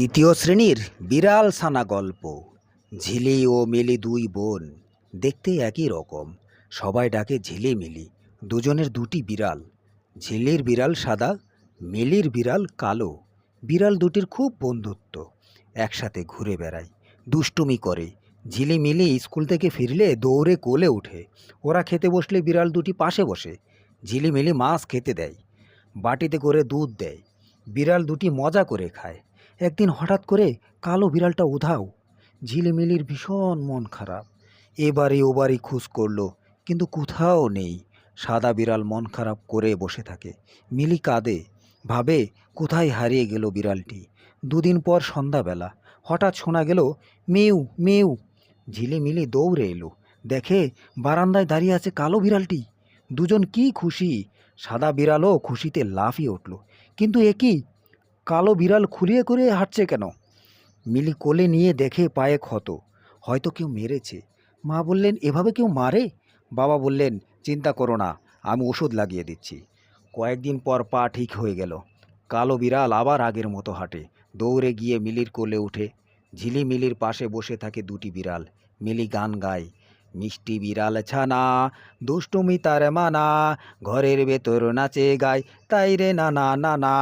দ্বিতীয় শ্রেণীর বিড়াল ছানা গল্প। ঝিলি ও মিলি দুই বোন, দেখতে একই রকম, সবাই ডাকে ঝিলিমিলি। দুজনের দুটি বিড়াল, ঝিলির বিড়াল সাদা, মিলির বিড়াল কালো। বিড়াল দুটির খুব বন্ধুত্ব, একসাথে ঘুরে বেড়ায়, দুষ্টুমি করে। ঝিলিমিলি স্কুল থেকে ফিরলে দৌড়ে কোলে ওঠে, ওরা খেতে বসলে বিড়াল দুটি পাশে বসে। ঝিলিমিলি মাছ খেতে দেয়, বাটিতে করে দুধ দেয়, বিড়াল দুটি মজা করে খায়। একদিন হঠাৎ করে কালো বিড়ালটা উধাও। ঝিলিমিলির ভীষণ মন খারাপ, এবারে ওবারই খোঁজ করলো, কিন্তু কোথাও নেই। সাদা বিড়াল মন খারাপ করে বসে থাকে, মিলি কাঁদে, ভাবে কোথায় হারিয়ে গেল বিড়ালটি। দুদিন পর সন্ধ্যাবেলা হঠাৎ শোনা গেল মিউ মিউ। ঝিলিমিলি দৌড়ে এলো, দেখে বারান্দায় দাঁড়িয়ে আছে কালো বিড়ালটি। দুজন কি খুশি! সাদা বিড়ালও খুশিতে লাফিয়ে উঠল। কিন্তু এ কি, কালো বিড়াল খুলিয়ে করে হাঁটছে কেন? মিলি কোলে নিয়ে দেখে পায়ে ক্ষত, হয়তো কেউ মেরেছে। মা বললেন, এভাবে কেউ মারে? বাবা বললেন, চিন্তা করো না, আমি ওষুধ লাগিয়ে দিচ্ছি। কয়েকদিন পর পা ঠিক হয়ে গেল, কালো বিড়াল আবার আগের মতো হাঁটে। দৌড়ে গিয়ে মিলির কোলে উঠে। ঝিলিমিলির পাশে বসে থাকে দুটি বিড়াল। মিলি গান গায়, মিষ্টি বিড়াল ছানা, দুষ্টুমি তার মানা, ঘরের ভেতর নাচে গায়, তাই রে না না না না।